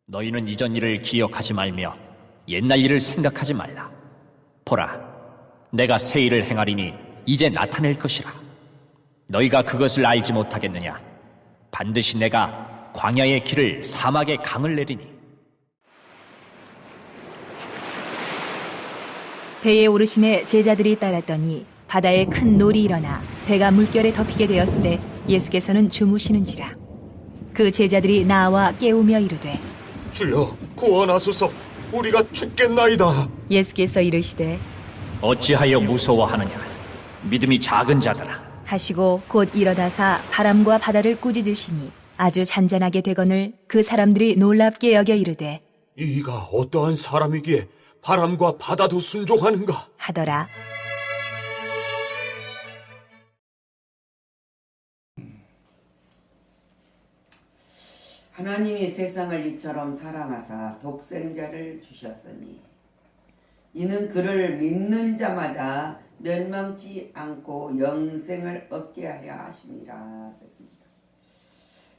너희는 이전 일을 기억하지 말며 옛날 일을 생각하지 말라. 보라, 내가 새 일을 행하리니 이제 나타낼 것이라. 너희가 그것을 알지 못하겠느냐? 반드시 내가 광야의 길을 사막의 강을 내리니. 배에 오르심에 제자들이 따랐더니 바다에 큰 놀이 일어나 배가 물결에 덮이게 되었으되 예수께서는 주무시는지라. 그 제자들이 나와 깨우며 이르되 주여 구원하소서, 우리가 죽겠나이다. 예수께서 이르시되 어찌하여 무서워하느냐? 믿음이 작은 자들아. 하시고 곧 일어나사 바람과 바다를 꾸짖으시니 아주 잔잔하게 되거늘 그 사람들이 놀랍게 여겨 이르되 이가 어떠한 사람이기에 바람과 바다도 순종하는가? 하더라. 하나님이 세상을 이처럼 사랑하사 독생자를 주셨으니 이는 그를 믿는 자마다 멸망치 않고 영생을 얻게 하려 하심이라 했습니다.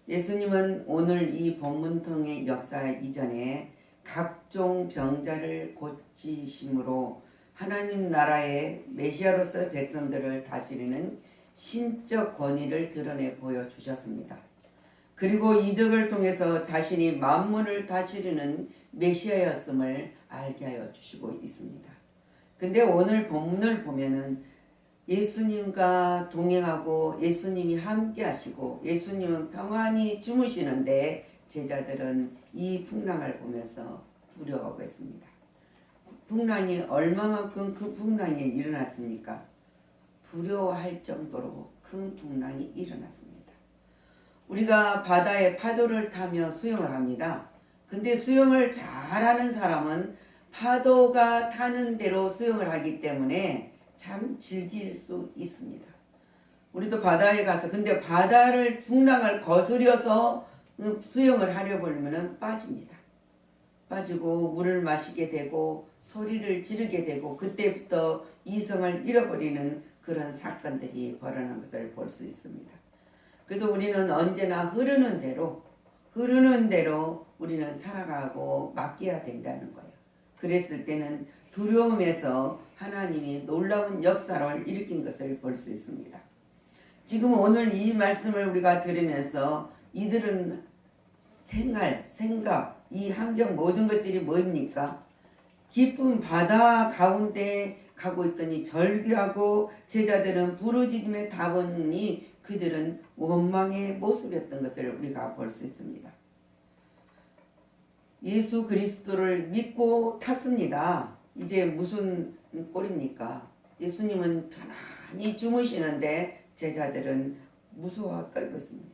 예수님은 오늘 이 본문 통의 역사 이전에 각종 병자를 고치심으로 하나님 나라의 메시아로서 백성들을 다스리는 신적 권위를 드러내 보여주셨습니다. 그리고 이적을 통해서 자신이 만물을 다스리는 메시아였음을 알게 하여 주시고 있습니다. 근데 오늘 본문을 보면은 예수님과 동행하고 예수님이 함께 하시고 예수님은 평안히 주무시는데 제자들은 이 풍랑을 보면서 두려워하고 있습니다. 풍랑이 얼마만큼 그 풍랑이 일어났습니까? 두려워할 정도로 큰 풍랑이 일어났습니다. 우리가 바다에 파도를 타며 수영을 합니다. 근데 수영을 잘하는 사람은 파도가 타는 대로 수영을 하기 때문에 참 즐길 수 있습니다. 우리도 바다에 가서 근데 바다를 풍랑을 거스려서 수영을 하려고 하면 빠집니다. 빠지고 물을 마시게 되고 소리를 지르게 되고 그때부터 이성을 잃어버리는 그런 사건들이 벌어난 것을 볼 수 있습니다. 그래서 우리는 언제나 흐르는 대로 우리는 살아가고 맡겨야 된다는 거예요. 그랬을 때는 두려움에서 하나님이 놀라운 역사를 일으킨 것을 볼 수 있습니다. 지금 오늘 이 말씀을 우리가 들으면서 이들은 생각, 이 환경 모든 것들이 뭡니까? 깊은 바다 가운데 가고 있더니 절규하고 제자들은 부르짖음에 답하니 그들은 원망의 모습이었던 것을 우리가 볼 수 있습니다. 예수 그리스도를 믿고 탔습니다. 이제 무슨 꼴입니까? 예수님은 편안히 주무시는데 제자들은 무서워 떨고 있습니다.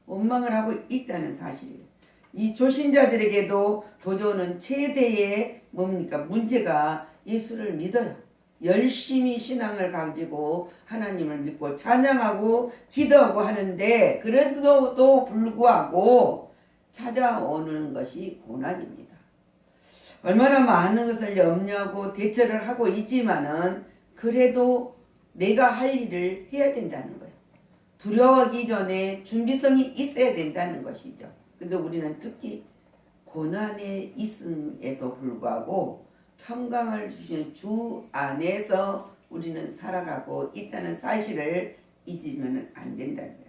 원망을 하고 있다는 사실이에요. 이 조신자들에게도 도전은 최대의 문제가 예수를 믿어요. 열심히 신앙을 가지고 하나님을 믿고 찬양하고 기도하고 하는데 그래도 불구하고 찾아오는 것이 고난입니다. 얼마나 많은 것을 염려하고 대처를 하고 있지만은 그래도 내가 할 일을 해야 된다는 거예요. 두려워하기 전에 준비성이 있어야 된다는 것이죠. 근데 우리는 특히 고난에 있음에도 불구하고 평강을 주시는 주 안에서 우리는 살아가고 있다는 사실을 잊으면 안 된다는 거예요.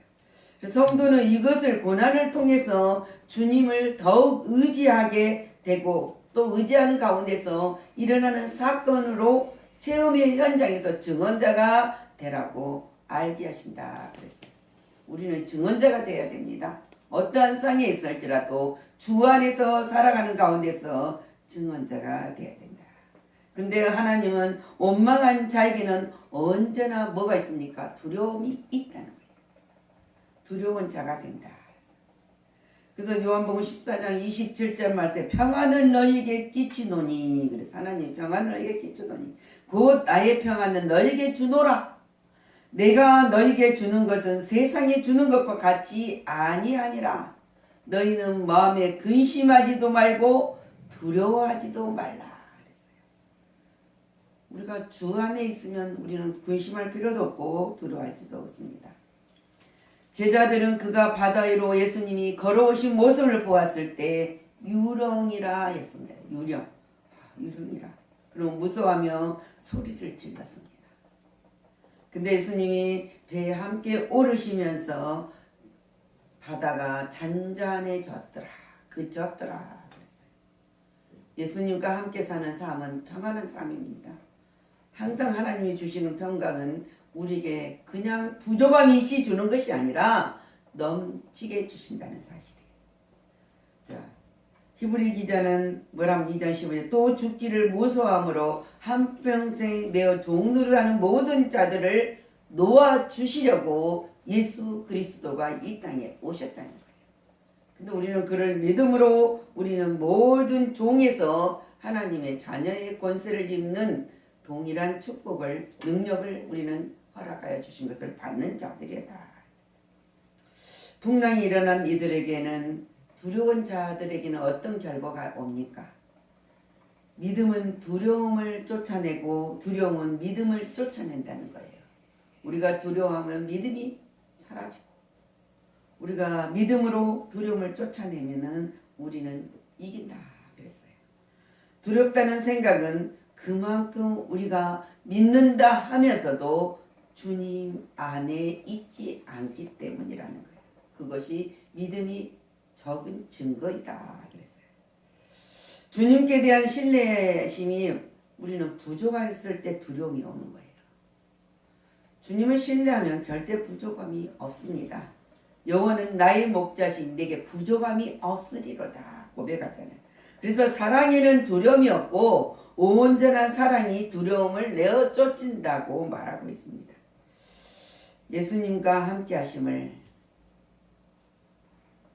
그래서 성도는 이것을 고난을 통해서 주님을 더욱 의지하게 되고 또 의지하는 가운데서 일어나는 사건으로 체험의 현장에서 증언자가 되라고 알게 하신다 그랬어요. 우리는 증언자가 되어야 됩니다. 어떠한 상에 있을지라도 주 안에서 살아가는 가운데서 증언자가 되어야 된다. 근데 하나님은 원망한 자에게는 언제나 뭐가 있습니까? 두려움이 있다는 거예요. 두려운 자가 된다. 그래서 요한복음 14장 27절 말씀에 평안을 너희에게 끼치노니, 그래서 하나님 평안을 너희에게 끼치노니 곧 나의 평안은 너희에게 주노라. 내가 너희에게 주는 것은 세상에 주는 것과 같이 아니하니라. 너희는 마음에 근심하지도 말고 두려워하지도 말라. 우리가 주 안에 있으면 우리는 근심할 필요도 없고 두려워할지도 없습니다. 제자들은 그가 바다 위로 예수님이 걸어오신 모습을 보았을 때 유령이라 했습니다. 유령이라. 그럼 무서워하며 소리를 질렀습니다. 근데 예수님이 배에 함께 오르시면서 바다가 잔잔해졌더라. 그쳤더라. 예수님과 함께 사는 삶은 평안한 삶입니다. 항상 하나님이 주시는 평강은 우리에게 그냥 부족함이 있이 주는 것이 아니라 넘치게 주신다는 사실이에요. 자, 히브리 기자는 뭐라면 2장 15절 또 죽기를 무서워함으로 한평생 매어 종노릇하는 모든 자들을 놓아주시려고 예수 그리스도가 이 땅에 오셨다는 거예요. 근데 우리는 그를 믿음으로 우리는 모든 종에서 하나님의 자녀의 권세를 입는 동일한 축복을 능력을 우리는 허락하여 주신 것을 받는 자들이다. 풍랑이 일어난 이들에게는 두려운 자들에게는 어떤 결과가 옵니까? 믿음은 두려움을 쫓아내고 두려움은 믿음을 쫓아낸다는 거예요. 우리가 두려워하면 믿음이 사라지고 우리가 믿음으로 두려움을 쫓아내면은 우리는 이긴다 그랬어요. 두렵다는 생각은 그만큼 우리가 믿는다 하면서도 주님 안에 있지 않기 때문이라는 거예요. 그것이 믿음이 적은 증거이다 그랬어요. 주님께 대한 신뢰심이 우리는 부족했을 때 두려움이 오는 거예요. 주님을 신뢰하면 절대 부족함이 없습니다. 여호와는 나의 목자신 내게 부족함이 없으리로다 고백하잖아요. 그래서 사랑에는 두려움이 없고 온전한 사랑이 두려움을 내어 쫓는다고 말하고 있습니다. 예수님과 함께 하심을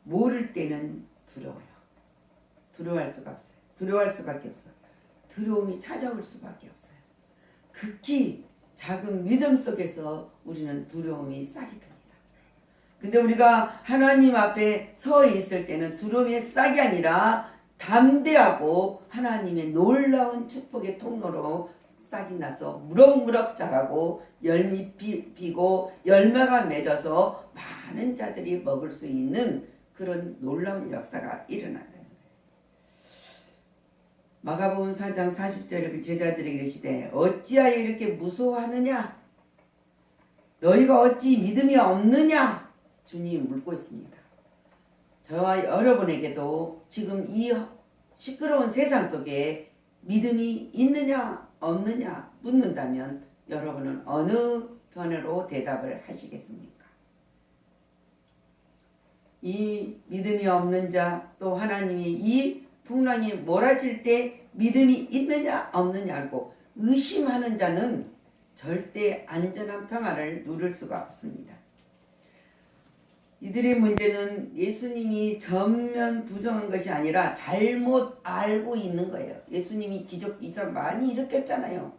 모를 때는 두려워요. 두려워할 수가 없어요. 두려워할 수밖에 없어요. 두려움이 찾아올 수밖에 없어요. 극히 작은 믿음 속에서 우리는 두려움이 싹이 듭니다. 근데 우리가 하나님 앞에 서 있을 때는 두려움의 싹이 아니라 담대하고 하나님의 놀라운 축복의 통로로 싹이 나서 무럭무럭 자라고 열매 피고 열매가 맺어서 많은 자들이 먹을 수 있는 그런 놀라운 역사가 일어난다는 거예요. 마가복음 4장 40절에 제자들에게 이르시되 어찌하여 이렇게 무서워하느냐? 너희가 어찌 믿음이 없느냐? 주님이 묻고 있습니다. 저와 여러분에게도 지금 이 시끄러운 세상 속에 믿음이 있느냐 없느냐 묻는다면 여러분은 어느 편으로 대답을 하시겠습니까? 이 믿음이 없는 자 또 하나님이 이 풍랑이 몰아칠 때 믿음이 있느냐 없느냐고 의심하는 자는 절대 안전한 평화를 누릴 수가 없습니다. 이들의 문제는 예수님이 전면 부정한 것이 아니라 잘못 알고 있는 거예요. 예수님이 기적 많이 일으켰잖아요.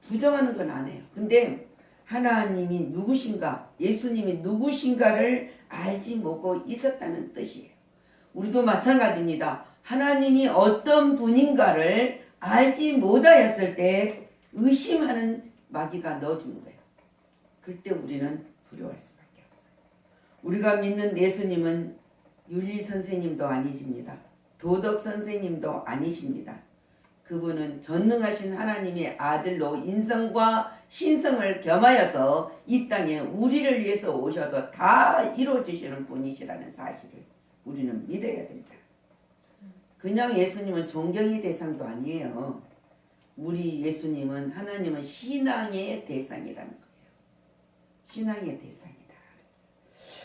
부정하는 건 안 해요. 근데 하나님이 누구신가, 예수님이 누구신가를 알지 못하고 있었다는 뜻이에요. 우리도 마찬가지입니다. 하나님이 어떤 분인가를 알지 못하였을 때 의심하는 마귀가 넣어주는 거예요. 그때 우리는 두려워할 수밖에 없어요. 우리가 믿는 예수님은 윤리 선생님도 아니십니다. 도덕 선생님도 아니십니다. 그분은 전능하신 하나님의 아들로 인성과 신성을 겸하여서 이 땅에 우리를 위해서 오셔서 다 이루어주시는 분이시라는 사실을 우리는 믿어야 됩니다. 그냥 예수님은 존경의 대상도 아니에요. 우리 예수님은 하나님은 신앙의 대상이라는 거예요. 신앙의 대상이다.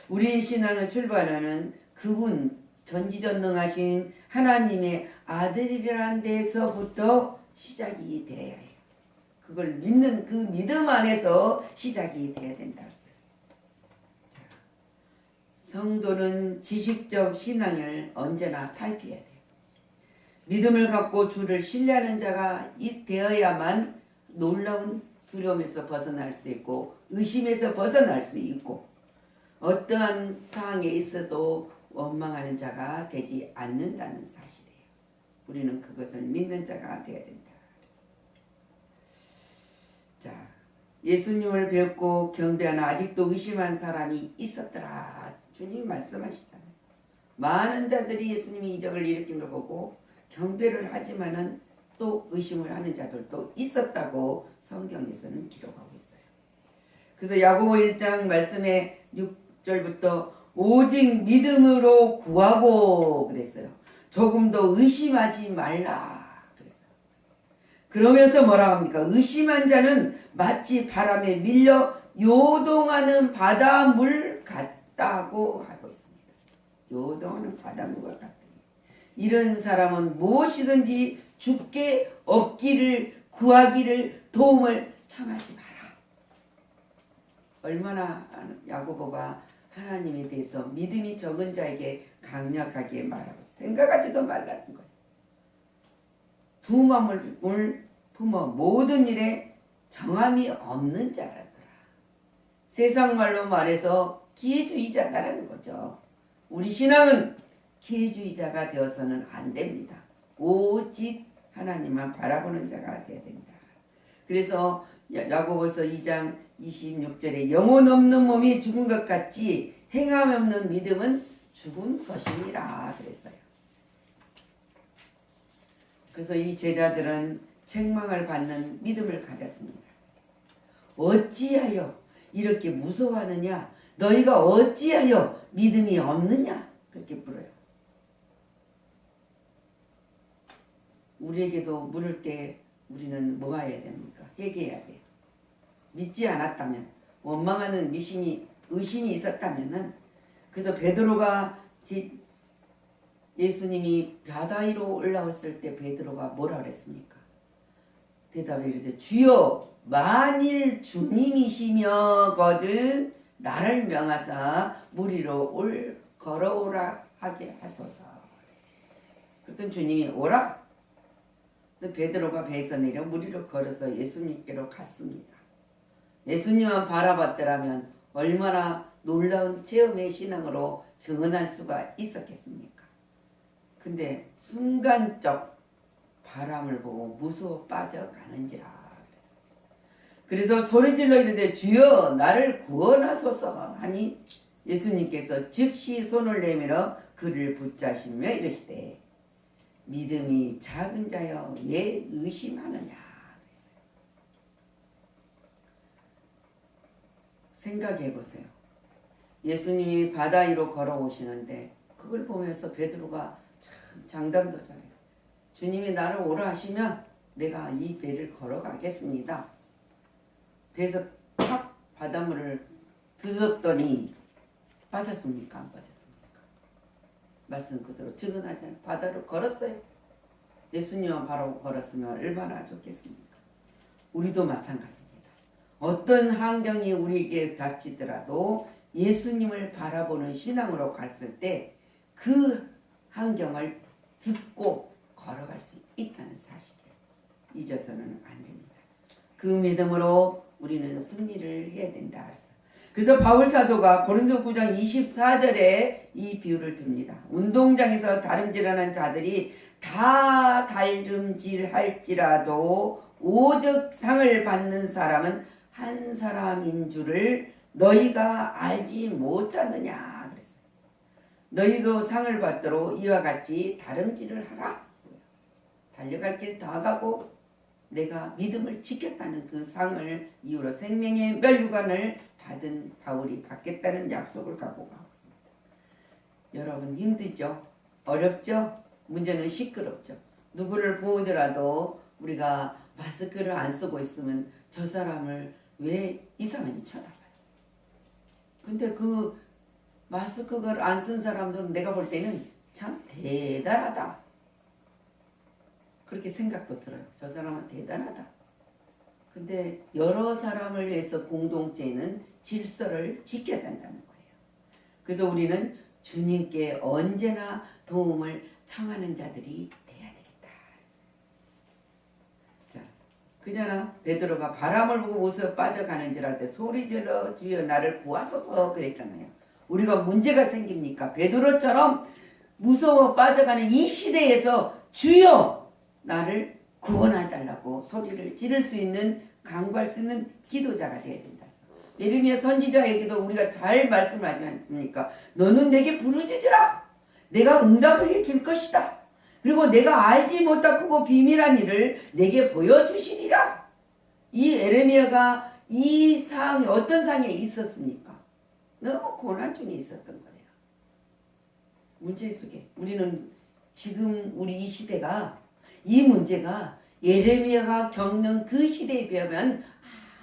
우리 신앙을 출발하는 그분 전지전능하신 하나님의 아들이라는 데서부터 시작이 되어야 해요. 그걸 믿는 그 믿음 안에서 시작이 되어야 된다. 성도는 지식적 신앙을 언제나 탈피해야 돼요. 믿음을 갖고 주를 신뢰하는 자가 되어야만 놀라운 두려움에서 벗어날 수 있고 의심에서 벗어날 수 있고 어떠한 상황에 있어도 원망하는 자가 되지 않는다는 사실이에요. 우리는 그것을 믿는 자가 되어야 된다. 자, 예수님을 뵙고 경배하나 아직도 의심한 사람이 있었더라. 주님이 말씀하시잖아요. 많은 자들이 예수님이 이적을 일으킨 걸 보고 경배를 하지만은 또 의심을 하는 자들도 있었다고 성경에서는 기록하고 있어요. 그래서 야고보 1장 말씀에 6절부터 오직 믿음으로 구하고 그랬어요. 조금 더 의심하지 말라 그랬어요. 그러면서 뭐라 합니까? 의심한 자는 마치 바람에 밀려 요동하는 바닷물 같다고 하고 있습니다. 요동하는 바닷물 같다. 이런 사람은 무엇이든지 주께 얻기를 구하기를 도움을 청하지 마라. 얼마나 야고보가 하나님에 대해서 믿음이 적은 자에게 강력하게 말하고 생각하지도 말라는 거예요. 두 마음을 품어 모든 일에 정함이 없는 자라더라. 세상 말로 말해서 기회주의자다라는 거죠. 우리 신앙은 기회주의자가 되어서는 안 됩니다. 오직 하나님만 바라보는 자가 되어야 됩니다. 그래서 야고보서 2장 26절에 영혼 없는 몸이 죽은 것 같이 행함 없는 믿음은 죽은 것이니라 그랬어요. 그래서 이 제자들은 책망을 받는 믿음을 가졌습니다. 어찌하여 이렇게 무서워하느냐? 너희가 어찌하여 믿음이 없느냐? 그렇게 물어요. 우리에게도 물을 때 우리는 뭐 해야 됩니까? 회개해야 돼요. 믿지 않았다면, 원망하는 의심이 있었다면은, 그래서 베드로가 예수님이 바다 위로 올라왔을 때 베드로가 뭐라 그랬습니까? 대답에 이르되 주여 만일 주님이시며거든 나를 명하사 물 위로 걸어오라 하게 하소서. 그랬더니 주님이 오라. 베드로가 배에서 내려 물 위로 걸어서 예수님께로 갔습니다. 예수님만 바라봤더라면 얼마나 놀라운 체험의 신앙으로 증언할 수가 있었겠습니까? 근데 순간적 바람을 보고 무서워 빠져가는지라. 그래서 소리질러 이르되 주여 나를 구원하소서 하니 예수님께서 즉시 손을 내밀어 그를 붙잡으시며 이르시되 믿음이 작은 자여 왜 의심하느냐. 생각해 보세요. 예수님이 바다 위로 걸어오시는데 그걸 보면서 베드로가 참 장담도 잘해요. 주님이 나를 오라 하시면 내가 이 배를 걸어가겠습니다. 배에서 탁 바닷물을 부었더니 빠졌습니까? 안 빠졌습니까? 말씀 그대로 증언하지 않아요. 바다로 걸었어요. 예수님만 바로 걸었으면 얼마나 좋겠습니까? 우리도 마찬가지입니다. 어떤 환경이 우리에게 닥치더라도 예수님을 바라보는 신앙으로 갔을 때 그 환경을 듣고 걸어갈 수 있다는 사실을 잊어서는 안 됩니다. 그 믿음으로 우리는 승리를 해야 된다. 그래서 바울 사도가 고린도 9장 24절에 이 비유를 듭니다. 운동장에서 다름질하는 자들이 다 다름질할지라도 오직 상을 받는 사람은 한 사람인 줄을 너희가 알지 못하느냐 그랬어요. 너희도 상을 받도록 이와 같이 다름질을 하라. 달려갈 길 다 가고 내가 믿음을 지켰다는 그 상을 이유로 생명의 멸류관을 받은 바울이 받겠다는 약속을 갖고 가고 있습니다. 여러분 힘들죠? 어렵죠? 문제는 시끄럽죠. 누구를 보더라도 우리가 마스크를 안 쓰고 있으면 저 사람을 왜 이상하게 쳐다봐요. 근데 그 마스크를 안 쓴 사람들은 내가 볼 때는 참 대단하다. 그렇게 생각도 들어요. 저 사람은 대단하다. 근데 여러 사람을 위해서 공동체는 질서를 지켜야 된다는 거예요. 그래서 우리는 주님께 언제나 도움을 청하는 자들이 돼야 되겠다. 자, 그잖아. 베드로가 바람을 보고 웃어 빠져가는지라 할 때 소리질러 주여 나를 구하소서 그랬잖아요. 우리가 문제가 생깁니까? 베드로처럼 무서워 빠져가는 이 시대에서 주여 나를 구원해달라고 소리를 지를 수 있는 간구할 수 있는 기도자가 되어야 된다. 예레미야 선지자에게도 우리가 잘 말씀하지 않습니까? 너는 내게 부르짖으라. 내가 응답을 해줄 것이다. 그리고 내가 알지 못하고 비밀한 일을 내게 보여주시리라. 이 에레미야가 이 상황이 어떤 상황에 있었습니까? 너무 고난 중에 있었던 거예요. 문제 속에 우리는 지금 우리 이 시대가 이 문제가 예레미야가 겪는 그 시대에 비하면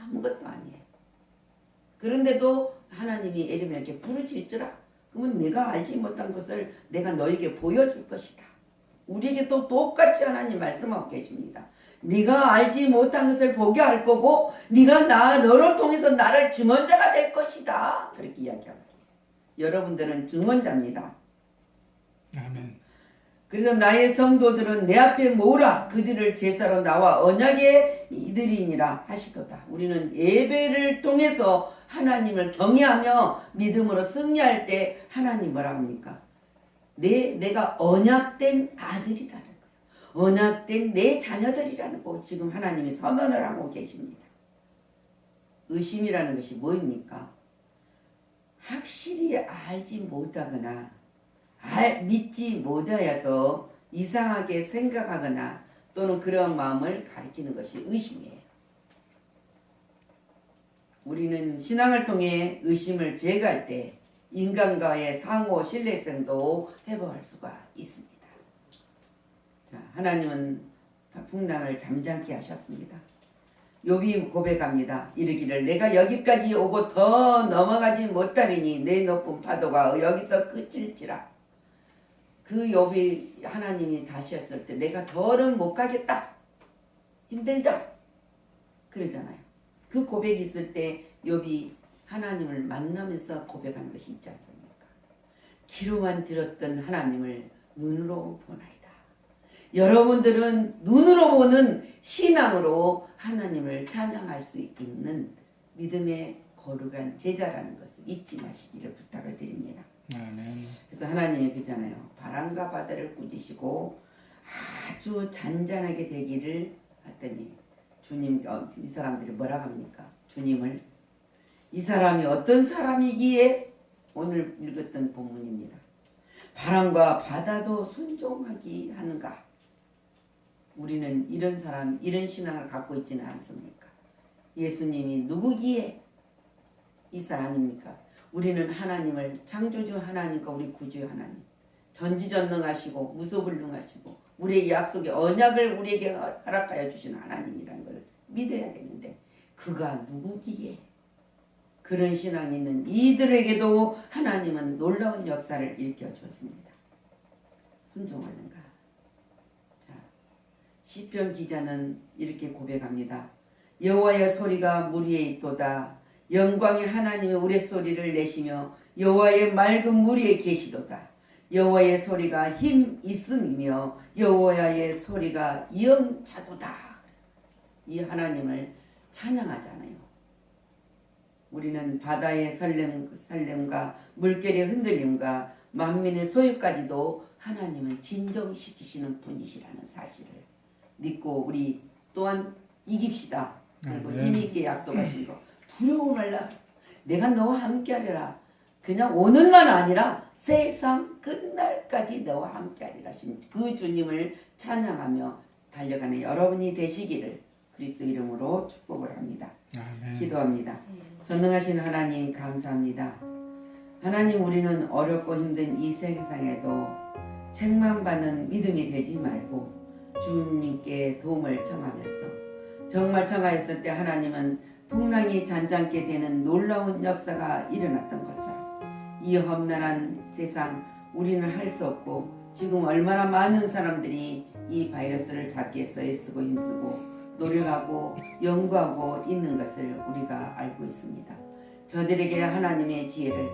아무것도 아니에요. 그런데도 하나님이 예레미야에게 부르짖으라. 그러면 내가 알지 못한 것을 내가 너에게 보여줄 것이다. 우리에게 또 똑같이 하나님 말씀하고 계십니다. 네가 알지 못한 것을 보게 할 거고 네가 너를 통해서 나를 증언자가 될 것이다. 그렇게 이야기하고 계세요. 여러분들은 증언자입니다. 아멘. 그래서 나의 성도들은 내 앞에 모으라. 그들을 제사로 나와 언약에 이들이니라 하시도다. 우리는 예배를 통해서 하나님을 경외하며 믿음으로 승리할 때 하나님 뭐라 합니까? 내가 언약된 아들이라는 거예요. 언약된 내 자녀들이라는 거 지금 하나님이 선언을 하고 계십니다. 의심이라는 것이 뭐입니까? 확실히 알지 못하거나 믿지 못하여서 이상하게 생각하거나 또는 그런 마음을 가리키는 것이 의심이에요. 우리는 신앙을 통해 의심을 제거할 때 인간과의 상호 신뢰성도 회복할 수가 있습니다. 자, 하나님은 풍랑을 잠잠케 하셨습니다. 욥이 고백합니다. 이르기를 내가 여기까지 오고 더 넘어가지 못하리니 내 높은 파도가 여기서 그칠지라. 그 욥이 하나님이 다시 했을 때 내가 더는 못 가겠다. 힘들다. 그러잖아요. 그 고백이 있을 때 욥이 하나님을 만나면서 고백하는 것이 있지 않습니까? 귀로만 들었던 하나님을 눈으로 보나이다. 여러분들은 눈으로 보는 신앙으로 하나님을 찬양할 수 있는 믿음의 거룩한 제자라는 것을 잊지 마시기를 부탁을 드립니다. 아멘. 그래서 하나님이 그잖아요. 바람과 바다를 꾸짖으시고 아주 잔잔하게 되기를 했더니 주님, 이 사람들이 뭐라 합니까? 주님을 이 사람이 어떤 사람이기에 오늘 읽었던 본문입니다. 바람과 바다도 순종하기 하는가? 우리는 이런 사람, 이런 신앙을 갖고 있지는 않습니까? 예수님이 누구기에 이 사람 아닙니까? 우리는 하나님을 창조주 하나님과 우리 구주 하나님, 전지전능하시고 무소불능하시고 우리의 약속의 언약을 우리에게 허락하여 주신 하나님이라는 걸 믿어야겠는데 그가 누구기에 그런 신앙이 있는 이들에게도 하나님은 놀라운 역사를 일으켜 주었습니다. 순종하는가? 자, 시편 기자는 이렇게 고백합니다. 여호와의 소리가 물 위에 있도다. 영광의 하나님의 우레소리를 내시며 여호와의 맑은 물 위에 계시도다. 여호와의 소리가 힘 있음이며 여호와의 소리가 영차도다. 이 하나님을 찬양하잖아요. 우리는 바다의 설렘과 물결의 흔들림과 만민의 소유까지도 하나님은 진정시키시는 분이시라는 사실을 믿고 우리 또한 이깁시다. 그리고 힘있게 약속하신 거 두려워 말라. 내가 너와 함께하리라. 그냥 오늘만 아니라 세상 끝날까지 너와 함께하리라 하신 그 주님을 찬양하며 달려가는 여러분이 되시기를 그리스도 이름으로 축복을 합니다. 아멘. 기도합니다. 전능하신 하나님 감사합니다. 하나님 우리는 어렵고 힘든 이 세상에도 책망받는 믿음이 되지 말고 주님께 도움을 청하면서 정말 청하였을 때 하나님은 풍랑이 잔잔케 되는 놀라운 역사가 일어났던 것처럼 이 험난한 세상 우리는 할 수 없고 지금 얼마나 많은 사람들이 이 바이러스를 잡기 위해서 애쓰고 힘쓰고 노력하고 연구하고 있는 것을 우리가 알고 있습니다. 저들에게 하나님의 지혜를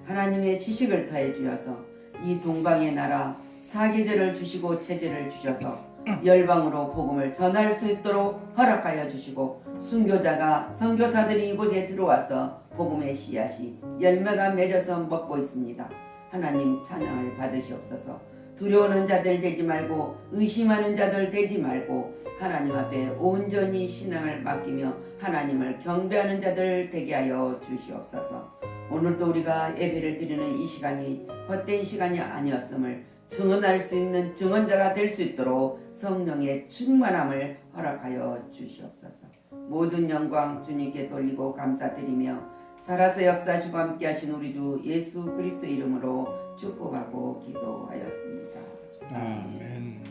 하나님의 지식을 더해 주셔서 이 동방의 나라 사계절을 주시고 체제를 주셔서 열방으로 복음을 전할 수 있도록 허락하여 주시고 순교자가 선교사들이 이곳에 들어와서 복음의 씨앗이 열매가 맺어서 먹고 있습니다. 하나님 찬양을 받으시옵소서. 두려워하는 자들 되지 말고 의심하는 자들 되지 말고 하나님 앞에 온전히 신앙을 맡기며 하나님을 경배하는 자들 되게 하여 주시옵소서. 오늘도 우리가 예배를 드리는 이 시간이 헛된 시간이 아니었음을 증언할 수 있는 증언자가 될 수 있도록 성령의 충만함을 허락하여 주시옵소서. 모든 영광 주님께 돌리고 감사드리며 살아서 역사하시고 함께하신 우리 주 예수 그리스도 이름으로 축복하고 기도하였습니다. 아멘.